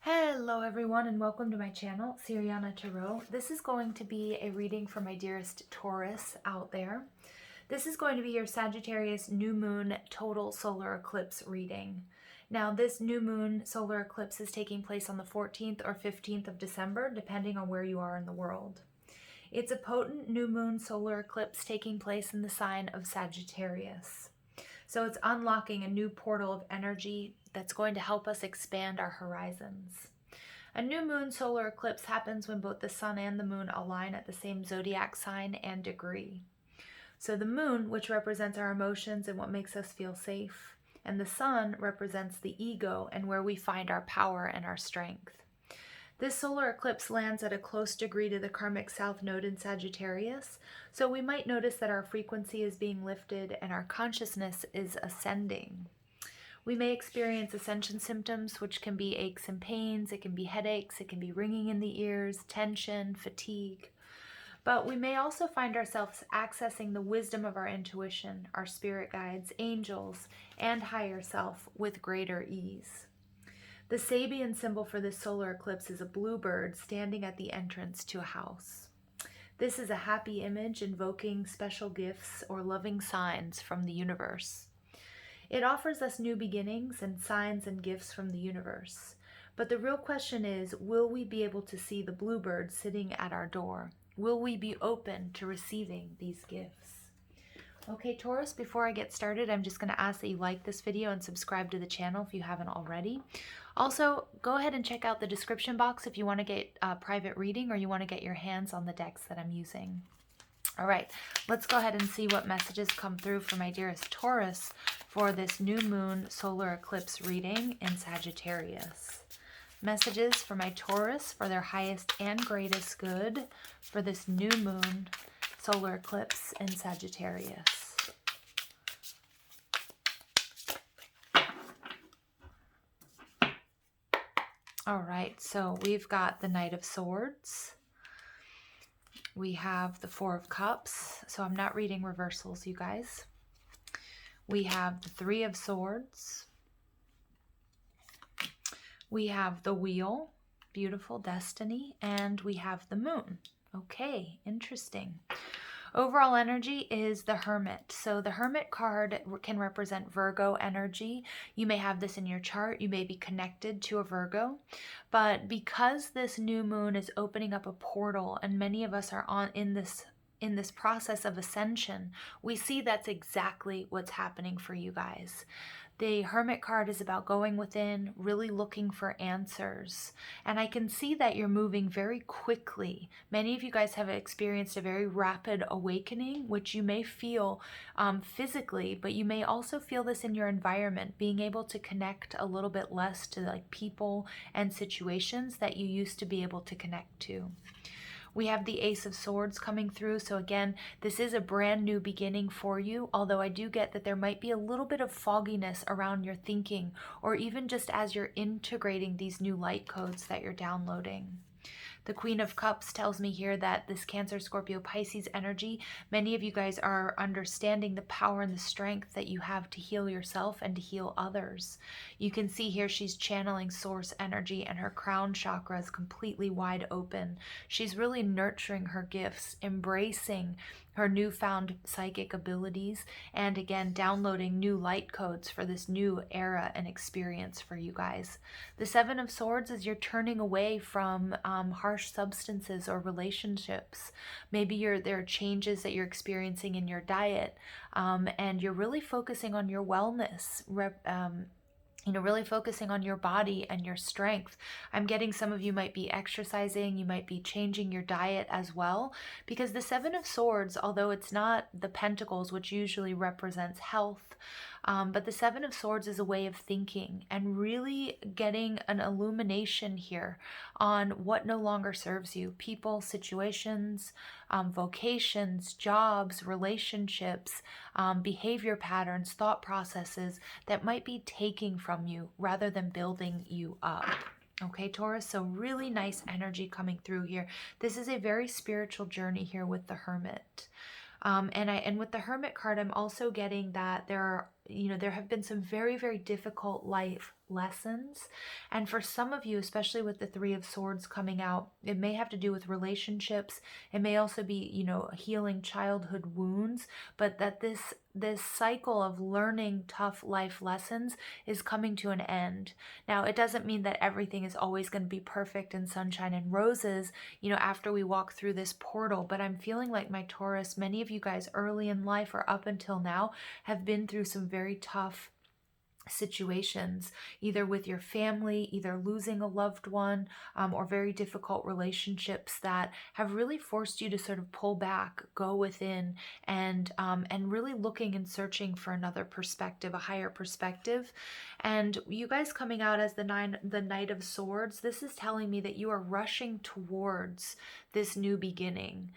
Hello everyone and welcome to my channel, Siriana Tarot. This is going to be a reading for my dearest Taurus out there. This is going to be your Sagittarius New Moon total solar eclipse reading. Now this new moon solar eclipse is taking place on the 14th or 15th of December, depending on where you are in the world. It's a potent new moon solar eclipse taking place in the sign of Sagittarius. So it's unlocking a new portal of energy that's going to help us expand our horizons. A new moon solar eclipse happens when both the sun and the moon align at the same zodiac sign and degree. So the moon, which represents our emotions and what makes us feel safe, and the sun represents the ego and where we find our power and our strength. This solar eclipse lands at a close degree to the karmic south node in Sagittarius, so we might notice that our frequency is being lifted and our consciousness is ascending. We may experience ascension symptoms, which can be aches and pains, it can be headaches, it can be ringing in the ears, tension, fatigue. But we may also find ourselves accessing the wisdom of our intuition, our spirit guides, angels, and higher self with greater ease. The Sabian symbol for this solar eclipse is a bluebird standing at the entrance to a house. This is a happy image invoking special gifts or loving signs from the universe. It offers us new beginnings and signs and gifts from the universe. But the real question is, will we be able to see the bluebird sitting at our door? Will we be open to receiving these gifts? Okay, Taurus, before I get started, I'm just going to ask that you like this video and subscribe to the channel if you haven't already. Also, go ahead and check out the description box if you want to get a private reading or you want to get your hands on the decks that I'm using. All right, let's go ahead and see what messages come through for my dearest Taurus for this new moon solar eclipse reading in Sagittarius. Messages for my Taurus for their highest and greatest good for this new moon solar eclipse in Sagittarius. All right, so we've got the Knight of Swords. We have the Four of Cups, so I'm not reading reversals, you guys. We have the Three of Swords. We have the Wheel, beautiful destiny, and we have the Moon. Okay, interesting. Overall energy is the Hermit. So the Hermit card can represent Virgo energy. You may have this in your chart. You may be connected to a Virgo. But because this new moon is opening up a portal and many of us are in this process of ascension, we see that's exactly what's happening for you guys. The Hermit card is about going within, really looking for answers. And I can see that you're moving very quickly. Many of you guys have experienced a very rapid awakening, which you may feel physically, but you may also feel this in your environment, being able to connect a little bit less to like people and situations that you used to be able to connect to. We have the Ace of Swords coming through. So again, this is a brand new beginning for you, although I do get that there might be a little bit of fogginess around your thinking, or even just as you're integrating these new light codes that you're downloading. The Queen of Cups tells me here that this Cancer, Scorpio, Pisces energy, many of you guys are understanding the power and the strength that you have to heal yourself and to heal others. You can see here she's channeling source energy and her crown chakra is completely wide open. She's really nurturing her gifts, embracing her newfound psychic abilities, and again, downloading new light codes for this new era and experience for you guys. The Seven of Swords is you're turning away from harsh substances or relationships. Maybe there are changes that you're experiencing in your diet, and you're really focusing on your wellness, really focusing on your body and your strength. I'm getting some of you might be exercising, you might be changing your diet as well, because the Seven of Swords, although it's not the Pentacles, which usually represents health, but the Seven of Swords is a way of thinking and really getting an illumination here on what no longer serves you. People, situations, vocations, jobs, relationships, behavior patterns, thought processes that might be taking from you rather than building you up. Okay, Taurus, so really nice energy coming through here. This is a very spiritual journey here with the Hermit. And with the Hermit card, I'm also getting that there have been some very, very difficult life lessons. And for some of you, especially with the Three of Swords coming out, it may have to do with relationships. It may also be, you know, healing childhood wounds, but that this cycle of learning tough life lessons is coming to an end. Now, it doesn't mean that everything is always going to be perfect and sunshine and roses, you know, after we walk through this portal, but I'm feeling like, my Taurus, many of you guys early in life or up until now have been through some very tough situations, either with your family, either losing a loved one, or very difficult relationships that have really forced you to sort of pull back, go within, and really looking and searching for another perspective, a higher perspective. And you guys coming out as the Knight of Swords, this is telling me that you are rushing towards this new beginning.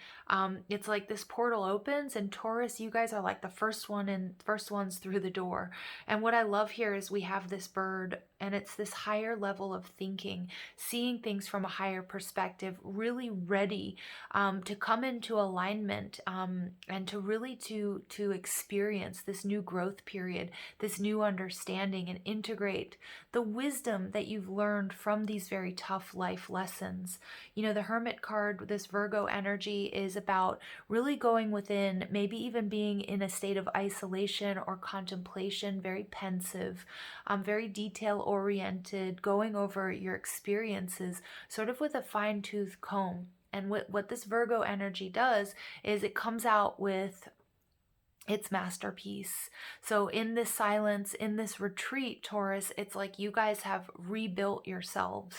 It's like this portal opens, and Taurus, you guys are like the first ones through the door. And what I love here is we have this bird, and it's this higher level of thinking, seeing things from a higher perspective, really ready to come into alignment, and to really to experience this new growth period, this new understanding, and integrate the wisdom that you've learned from these very tough life lessons. You know, the Hermit card, this Virgo energy, is about really going within, maybe even being in a state of isolation or contemplation, very pensive, very detail oriented, going over your experiences sort of with a fine-tooth comb. And what this Virgo energy does is it comes out with its masterpiece. So in this silence, in this retreat, Taurus, it's like you guys have rebuilt yourselves.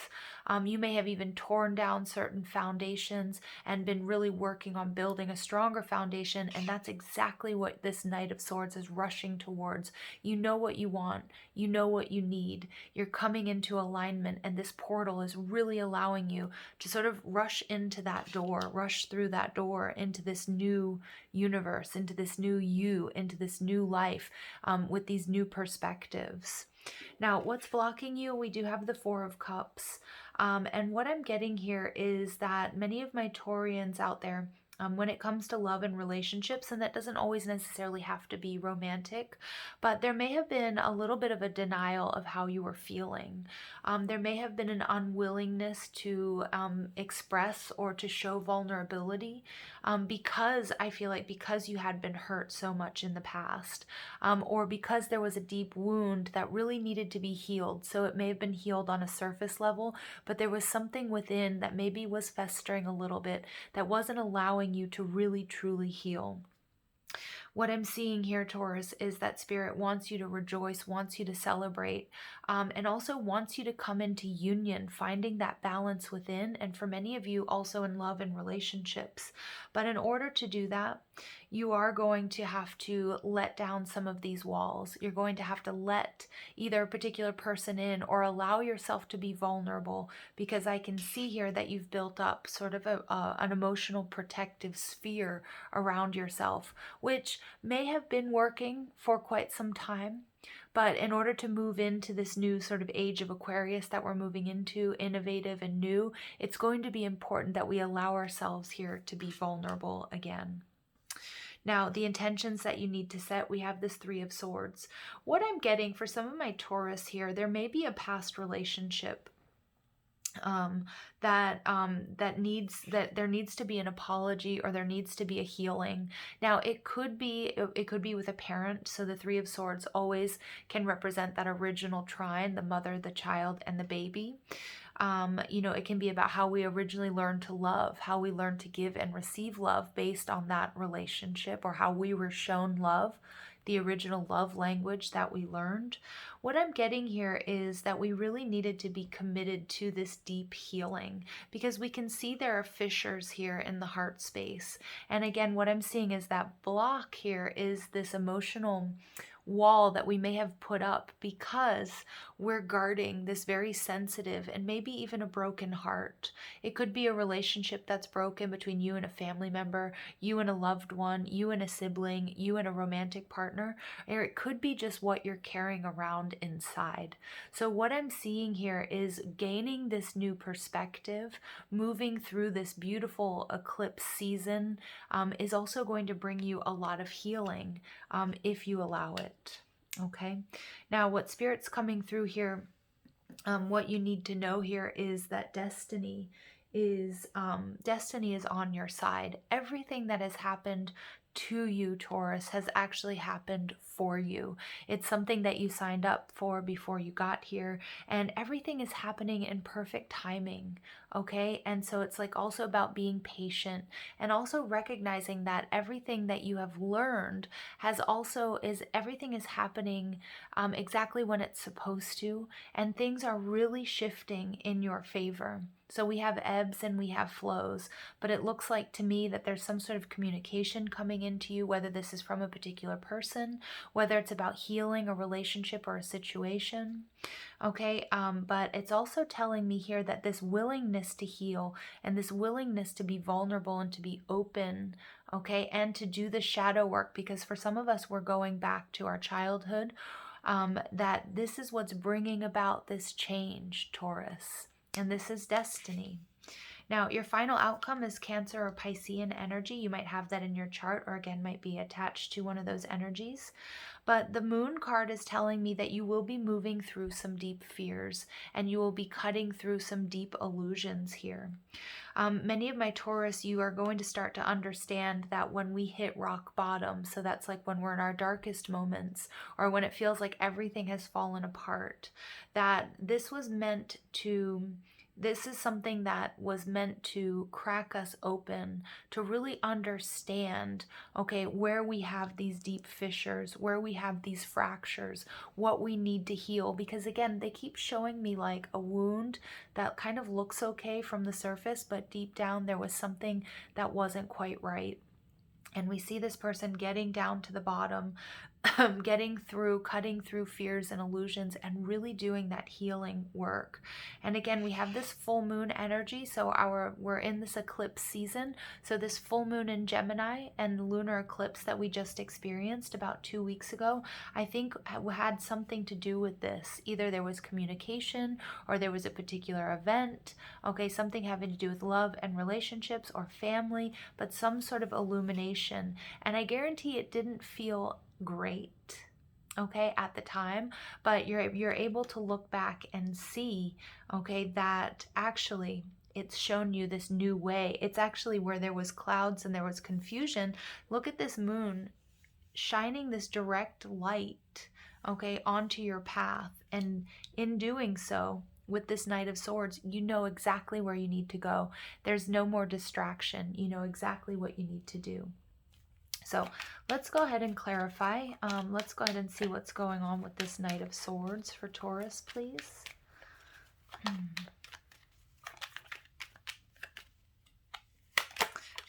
You may have even torn down certain foundations and been really working on building a stronger foundation. And that's exactly what this Knight of Swords is rushing towards. You know what you want. You know what you need. You're coming into alignment, and this portal is really allowing you to sort of rush into that door, rush through that door into this new universe, into this new you, into this new life, with these new perspectives. Now, what's blocking you? We do have the Four of Cups. And what I'm getting here is that many of my Taurians out there, when it comes to love and relationships, and that doesn't always necessarily have to be romantic, but there may have been a little bit of a denial of how you were feeling. There may have been an unwillingness to express or to show vulnerability, because I feel like because you had been hurt so much in the past, or because there was a deep wound that really needed to be healed. So it may have been healed on a surface level, but there was something within that maybe was festering a little bit, that wasn't allowing you to really truly heal. What I'm seeing here, Taurus, is that Spirit wants you to rejoice, wants you to celebrate, and also wants you to come into union, finding that balance within, and for many of you also in love and relationships. But in order to do that, you are going to have to let down some of these walls. You're going to have to let either a particular person in or allow yourself to be vulnerable, because I can see here that you've built up sort of an emotional protective sphere around yourself, which may have been working for quite some time. But in order to move into this new sort of age of Aquarius that we're moving into, innovative and new, it's going to be important that we allow ourselves here to be vulnerable again. Now, the intentions that you need to set, we have this Three of Swords. What I'm getting for some of my Taurus here, there may be a past relationship that there needs to be an apology, or there needs to be a healing. Now, it could be with a parent. So the Three of Swords always can represent that original trine, the mother, the child, and the baby. You know, it can be about how we originally learned to love, how we learned to give and receive love based on that relationship, or how we were shown love, the original love language that we learned. What I'm getting here is that we really needed to be committed to this deep healing, because we can see there are fissures here in the heart space. And again, what I'm seeing is that block here is this emotional wall that we may have put up because we're guarding this very sensitive and maybe even a broken heart. It could be a relationship that's broken between you and a family member, you and a loved one, you and a sibling, you and a romantic partner, or it could be just what you're carrying around inside. So what I'm seeing here is gaining this new perspective, moving through this beautiful eclipse season, is also going to bring you a lot of healing, if you allow it. Okay, now what Spirit's coming through here what you need to know here is that destiny is on your side. Everything that has happened to you, Taurus, has actually happened for you. It's something that you signed up for before you got here, and everything is happening in perfect timing, okay? And so it's like also about being patient and also recognizing that everything that you have learned everything is happening exactly when it's supposed to, and things are really shifting in your favor. So we have ebbs and we have flows, but it looks like to me that there's some sort of communication coming into you, whether this is from a particular person, whether it's about healing a relationship or a situation. Okay, but it's also telling me here that this willingness to heal and this willingness to be vulnerable and to be open, okay, and to do the shadow work, because for some of us, we're going back to our childhood, that this is what's bringing about this change, Taurus. And this is destiny. Now, your final outcome is Cancer or Piscean energy. You might have that in your chart, or again, might be attached to one of those energies. But the Moon card is telling me that you will be moving through some deep fears and you will be cutting through some deep illusions here. Many of my Taurus, you are going to start to understand that when we hit rock bottom, so that's like when we're in our darkest moments or when it feels like everything has fallen apart, that this is something that was meant to crack us open, to really understand, okay, where we have these deep fissures, where we have these fractures, what we need to heal. Because again, they keep showing me like a wound that kind of looks okay from the surface, but deep down there was something that wasn't quite right. And we see this person getting down to the bottom, cutting through fears and illusions and really doing that healing work. And again, we have this full moon energy. So we're in this eclipse season. So this full moon in Gemini and the lunar eclipse that we just experienced about 2 weeks ago, I think had something to do with this. Either there was communication or there was a particular event, okay, something having to do with love and relationships or family, but some sort of illumination. And I guarantee it didn't feel great, okay, at the time, but you're able to look back and see, okay, that actually it's shown you this new way. It's actually where there was clouds and there was confusion. Look at this moon shining this direct light, okay, onto your path. And in doing so, with this Knight of Swords, you know exactly where you need to go. There's no more distraction. You know exactly what you need to do. So let's go ahead and clarify. Let's go ahead and see what's going on with this Knight of Swords for Taurus, please.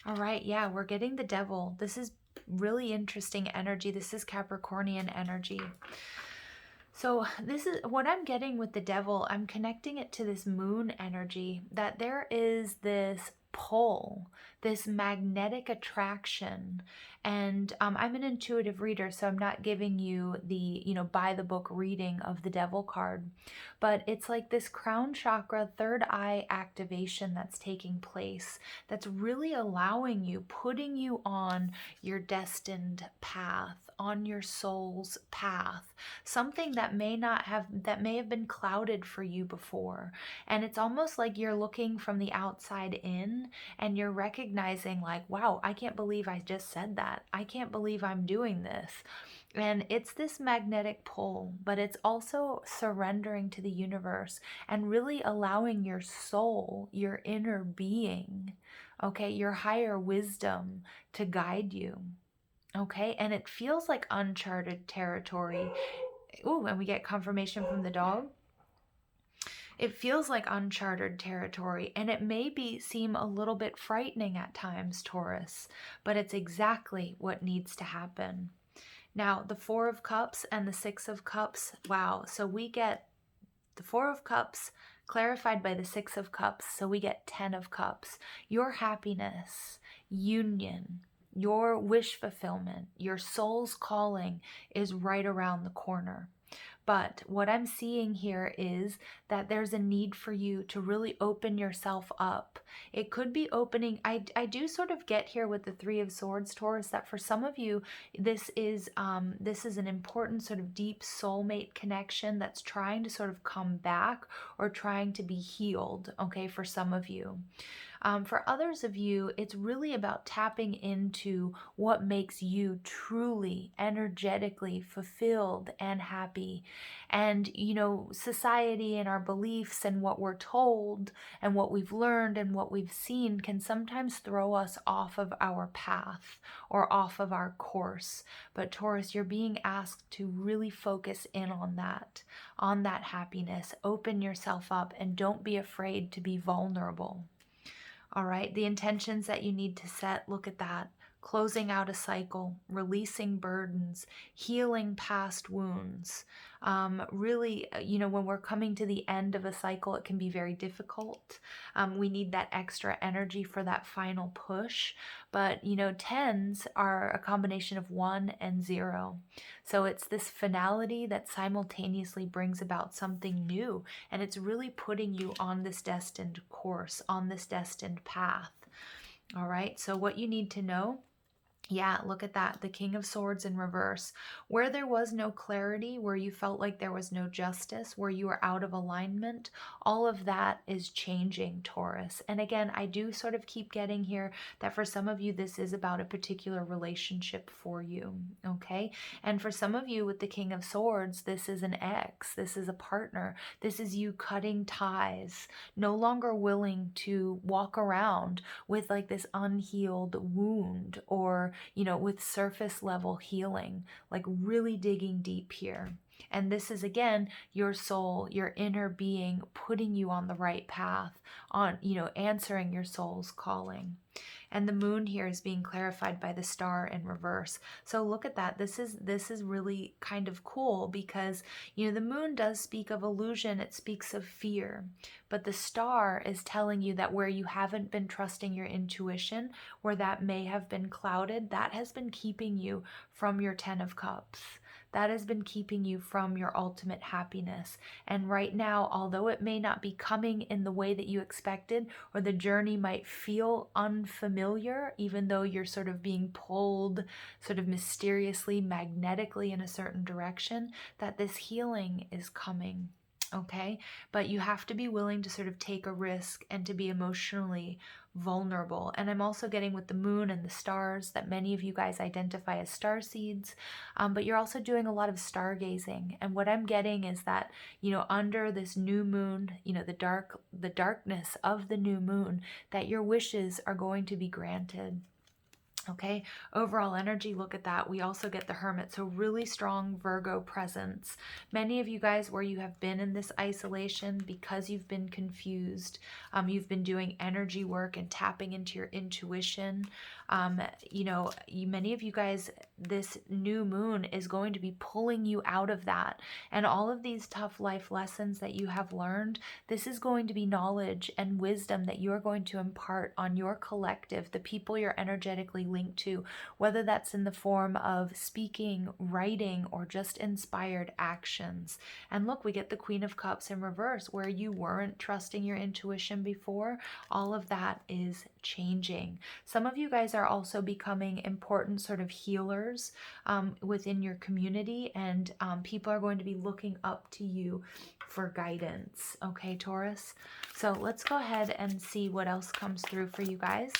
All right, yeah, we're getting the Devil. This is really interesting energy. This is Capricornian energy. So this is what I'm getting with the Devil. I'm connecting it to this moon energy, that there is this pull, this magnetic attraction. And I'm an intuitive reader, so I'm not giving you the, by the book reading of the Devil card, but it's like this crown chakra, third eye activation that's taking place, that's really allowing you, putting you on your destined path, on your soul's path, something that may have been clouded for you before. And it's almost like you're looking from the outside in and you're recognizing like, wow, I can't believe I just said that. I can't believe I'm doing this. And it's this magnetic pull, but it's also surrendering to the universe and really allowing your soul, your inner being, okay, your higher wisdom to guide you. Okay, and it feels like uncharted territory. Ooh, and we get confirmation from the dog. It feels like uncharted territory, and it may seem a little bit frightening at times, Taurus, but it's exactly what needs to happen. Now, the Four of Cups and the Six of Cups, wow. So we get the Four of Cups clarified by the Six of Cups, so we get 10 of Cups. Your happiness, union, your wish fulfillment, your soul's calling is right around the corner. But what I'm seeing here is that there's a need for you to really open yourself up. It could be opening, I do sort of get here with the Three of Swords, Taurus, that for some of you, this is an important sort of deep soulmate connection that's trying to sort of come back or trying to be healed, okay, for some of you. For others of you, it's really about tapping into what makes you truly energetically fulfilled and happy. And, you know, society and our beliefs and what we're told and what we've learned and what we've seen can sometimes throw us off of our path or off of our course. But Taurus, you're being asked to really focus in on that happiness. Open yourself up and don't be afraid to be vulnerable. All right, the intentions that you need to set, look at that. Closing out a cycle, releasing burdens, healing past wounds. Really, you know, when we're coming to the end of a cycle, it can be very difficult. We need that extra energy for that final push. But, you know, 10s are a combination of 1 and 0. So it's this finality that simultaneously brings about something new. And it's really putting you on this destined course, on this destined path. All right, so what you need to know, yeah, look at that. The King of Swords in reverse. Where there was no clarity, where you felt like there was no justice, where you were out of alignment, all of that is changing, Taurus. And again, I do sort of keep getting here that for some of you, this is about a particular relationship for you, okay? And for some of you with the King of Swords, this is an ex, this is a partner, this is you cutting ties, no longer willing to walk around with like this unhealed wound or, you know, with surface level healing, like really digging deep here. And this is, again, your soul, your inner being, putting you on the right path, on, you know, answering your soul's calling. And the moon here is being clarified by the star in reverse. So look at that. This is really kind of cool because, you know, the moon does speak of illusion. It speaks of fear. But the star is telling you that where you haven't been trusting your intuition, where that may have been clouded, that has been keeping you from your 10 of Cups. That has been keeping you from your ultimate happiness. And right now, although it may not be coming in the way that you expected, or the journey might feel unfamiliar, even though you're sort of being pulled sort of mysteriously, magnetically in a certain direction, that this healing is coming. Okay, but you have to be willing to sort of take a risk and to be emotionally vulnerable. And I'm also getting with the moon and the stars that many of you guys identify as star seeds, but you're also doing a lot of stargazing. And what I'm getting is that, you know, under this new moon, you know, the darkness of the new moon, that your wishes are going to be granted. Okay, overall energy, look at that. We also get the Hermit, so really strong Virgo presence. Many of you guys where you have been in this isolation because you've been confused, you've been doing energy work and tapping into your intuition. You know, many of you guys, this new moon is going to be pulling you out of that. And all of these tough life lessons that you have learned, this is going to be knowledge and wisdom that you're going to impart on your collective, the people you're energetically linked to, whether that's in the form of speaking, writing, or just inspired actions. And look, we get the Queen of Cups in reverse, where you weren't trusting your intuition before. All of that is changing. Some of you guys are also becoming important sort of healers within your community, and people are going to be looking up to you for guidance. Okay, Taurus? So let's go ahead and see what else comes through for you guys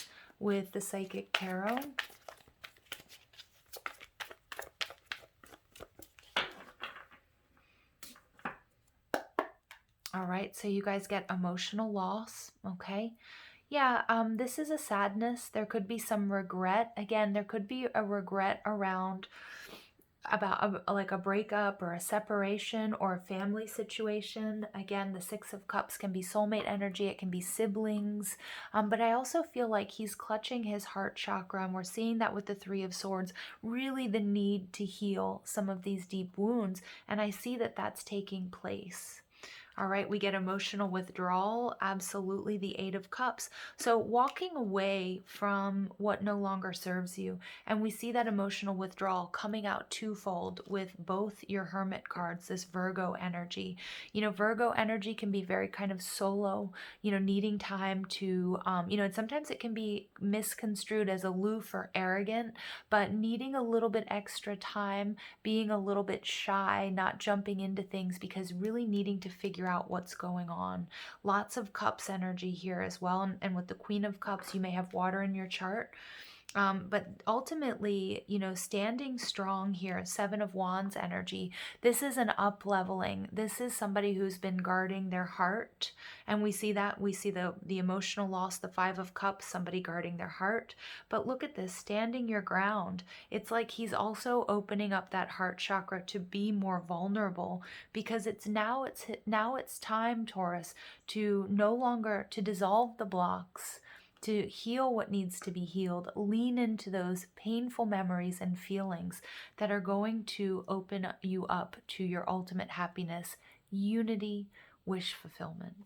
with the Psychic Tarot. All right, so you guys get emotional loss, okay? Yeah, this is a sadness. There could be some regret. Again, there could be a regret around about like a breakup or a separation or a family situation. Again, the Six of Cups can be soulmate energy. It can be siblings. But I also feel like he's clutching his heart chakra, and we're seeing that with the Three of Swords, really the need to heal some of these deep wounds. And I see that that's taking place. All right, we get emotional withdrawal, absolutely, the Eight of Cups. So walking away from what no longer serves you. And we see that emotional withdrawal coming out twofold with both your Hermit cards, this Virgo energy. You know, Virgo energy can be very kind of solo, you know, needing time to, you know, and sometimes it can be misconstrued as aloof or arrogant, but needing a little bit extra time, being a little bit shy, not jumping into things because really needing to figure out what's going on. Lots of Cups energy here as well. And with the Queen of Cups, you may have water in your chart. But ultimately, you know, standing strong here, Seven of Wands energy, this is an up leveling. This is somebody who's been guarding their heart. And we see that. We see the emotional loss, the Five of Cups, somebody guarding their heart. But look at this, standing your ground. It's like he's also opening up that heart chakra to be more vulnerable, because it's now it's time, Taurus, to no longer to dissolve the blocks, to heal what needs to be healed, lean into those painful memories and feelings that are going to open you up to your ultimate happiness, unity, wish fulfillment.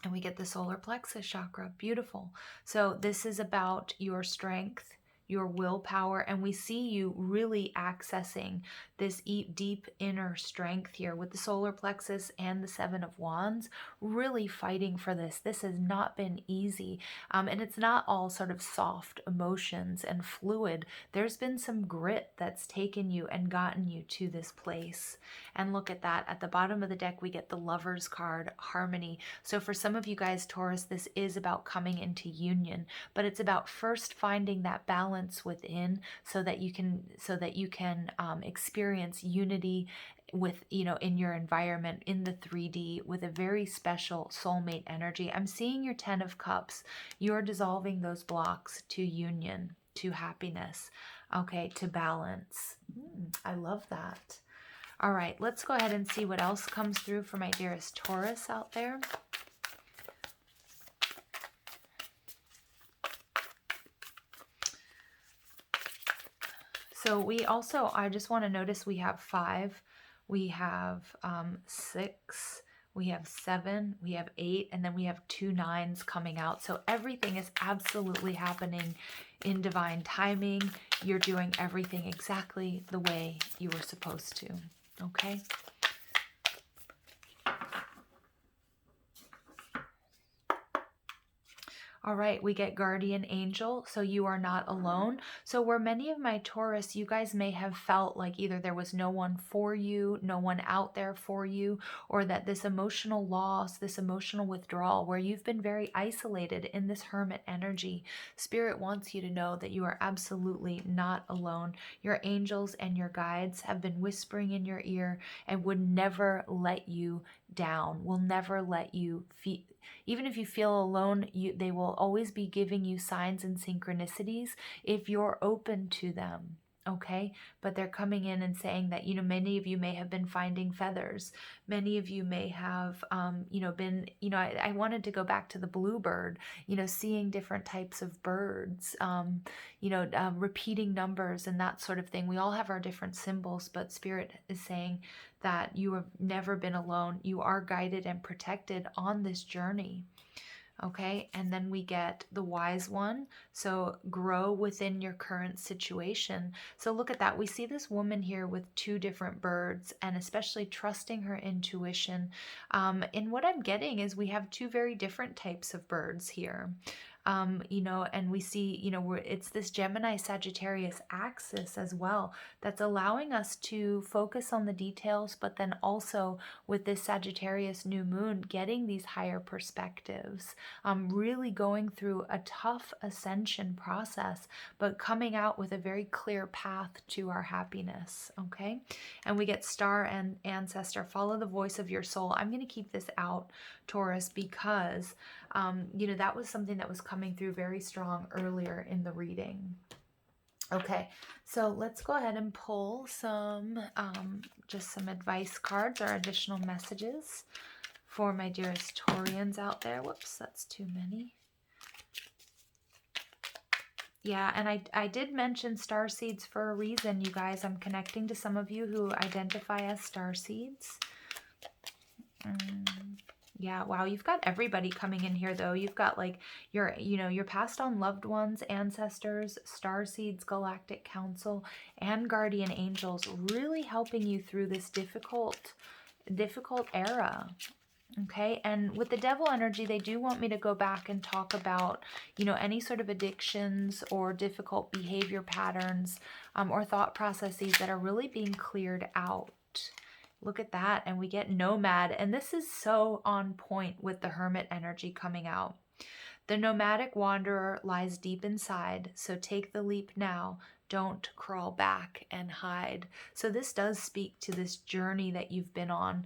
And we get the solar plexus chakra, beautiful. So this is about your strength, your willpower, and we see you really accessing this deep inner strength here with the solar plexus and the Seven of Wands, really fighting for this. This has not been easy, and it's not all sort of soft emotions and fluid. There's been some grit that's taken you and gotten you to this place. And look at that. At the bottom of the deck, we get the Lovers card, harmony. So for some of you guys, Taurus, this is about coming into union, but it's about first finding that balance within so that you can experience unity with, you know, in your environment, in the 3D, with a very special soulmate energy. I'm seeing your Ten of Cups. You're dissolving those blocks to union, to happiness, okay, to balance. I love that. All right, let's go ahead and see what else comes through for my dearest Taurus out there. So we also, I just want to notice we have 5, we have 6, we have 7, we have 8, and then we have 2 9s coming out. So everything is absolutely happening in divine timing. You're doing everything exactly the way you were supposed to, okay? All right, we get guardian angel, so you are not alone. So where many of my Taurus, you guys may have felt like either there was no one for you, no one out there for you, or that this emotional loss, this emotional withdrawal, where you've been very isolated in this hermit energy, Spirit wants you to know that you are absolutely not alone. Your angels and your guides have been whispering in your ear and would never let you down, will never let you feel. Even if you feel alone, they will always be giving you signs and synchronicities if you're open to them, okay? But they're coming in and saying that, you know, many of you may have been finding feathers. Many of you may have, you know, been, you know, I wanted to go back to the bluebird, you know, seeing different types of birds, you know, repeating numbers and that sort of thing. We all have our different symbols, but Spirit is saying that you have never been alone. You are guided and protected on this journey. Okay, and then we get the wise one. So grow within your current situation. So look at that. We see this woman here with 2 different birds, and especially trusting her intuition. And what I'm getting is we have 2 very different types of birds here. You know, and we see, you know, it's this Gemini Sagittarius axis as well that's allowing us to focus on the details, but then also with this Sagittarius new moon, getting these higher perspectives, really going through a tough ascension process, but coming out with a very clear path to our happiness, okay? And we get star and ancestor, follow the voice of your soul. I'm going to keep this out, Taurus, because you know, that was something that was coming through very strong earlier in the reading. Okay, so let's go ahead and pull some, just some advice cards or additional messages for my dearest Taurians out there. Whoops, that's too many. Yeah, and I did mention star seeds for a reason, you guys. I'm connecting to some of you who identify as star seeds. Yeah, wow, you've got everybody coming in here though. You've got like your, your passed on loved ones, ancestors, star seeds, galactic council, and guardian angels really helping you through this difficult era. Okay, and with the devil energy, they do want me to go back and talk about, any sort of addictions or difficult behavior patterns, or thought processes that are really being cleared out. Look at that, and we get nomad, and this is so on point with the hermit energy coming out. The nomadic wanderer lies deep inside, so take the leap now. Don't crawl back and hide. So this does speak to this journey that you've been on,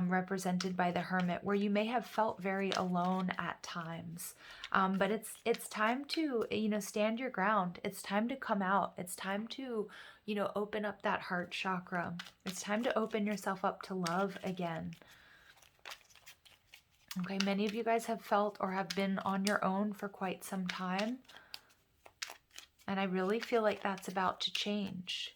represented by the hermit, where you may have felt very alone at times. But it's time to, stand your ground. It's time to come out. It's time to, open up that heart chakra. It's time to open yourself up to love again. Okay, many of you guys have felt or have been on your own for quite some time. And I really feel like that's about to change.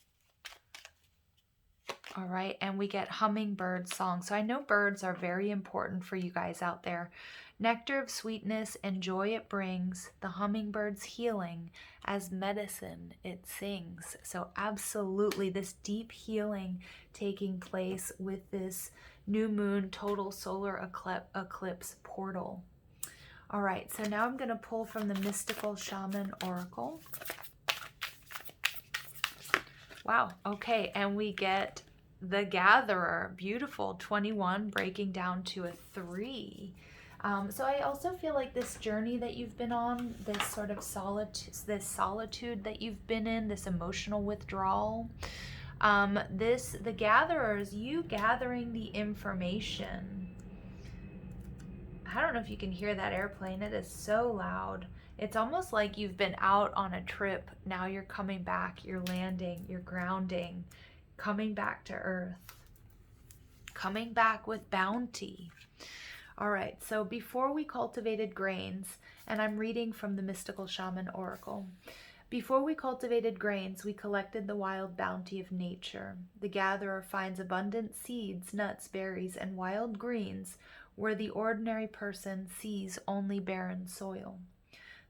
All right, and we get hummingbird song. So I know birds are very important for you guys out there. Nectar of sweetness and joy it brings, the hummingbird's healing, as medicine it sings. So absolutely this deep healing taking place with this new moon total solar eclipse portal. All right, so now I'm going to pull from the Mystical Shaman Oracle. Wow, okay, and we get the Gatherer. Beautiful, 21 breaking down to a 3. So I also feel like this journey that you've been on, this sort of solitude that you've been in, this emotional withdrawal, the Gatherers, you gathering the information. I don't know if you can hear that airplane. It is so loud. It's almost like you've been out on a trip. Now you're coming back, you're landing, you're grounding, coming back to earth, coming back with bounty. All right, so before we cultivated grains, and I'm reading from the Mystical Shaman Oracle. Before we cultivated grains, we collected the wild bounty of nature. The gatherer finds abundant seeds, nuts, berries, and wild greens where the ordinary person sees only barren soil.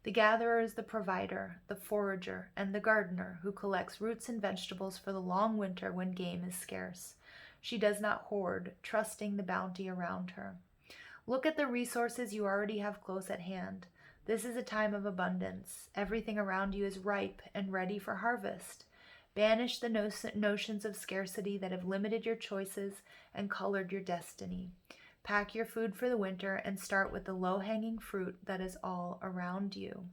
The gatherer is the provider, the forager, and the gardener who collects roots and vegetables for the long winter when game is scarce. She does not hoard, trusting the bounty around her. Look at the resources you already have close at hand. This is a time of abundance. Everything around you is ripe and ready for harvest. Banish the notions of scarcity that have limited your choices and colored your destiny. Pack your food for the winter and start with the low-hanging fruit that is all around you.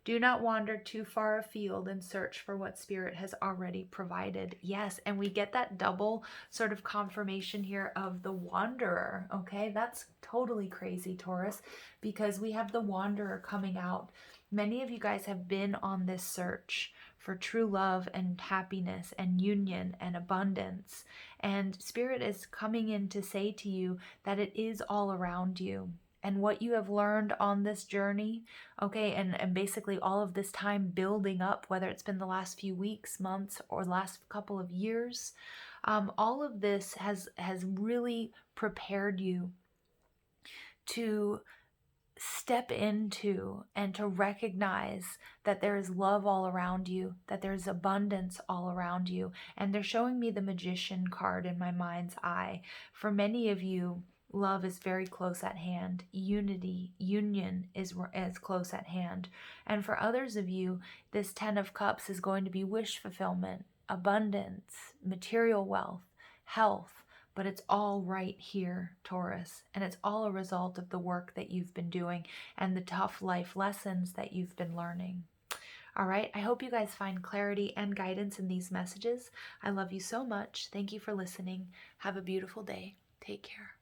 Do not wander too far afield and search for what Spirit has already provided. Yes, and we get that double sort of confirmation here of the wanderer, okay? That's totally crazy, Taurus, because we have the wanderer coming out. Many of you guys have been on this search for true love and happiness and union and abundance. And Spirit is coming in to say to you that it is all around you. And what you have learned on this journey, okay, and basically all of this time building up, whether it's been the last few weeks, months, or last couple of years, all of this has really prepared you to step into and to recognize that there is love all around you, that there's abundance all around you. And they're showing me the Magician card in my mind's eye. For many of you, love is very close at hand. Unity, union is close at hand. And for others of you, this 10 of Cups is going to be wish fulfillment, abundance, material wealth, health. But it's all right here, Taurus, and it's all a result of the work that you've been doing and the tough life lessons that you've been learning. All right, I hope you guys find clarity and guidance in these messages. I love you so much. Thank you for listening. Have a beautiful day. Take care.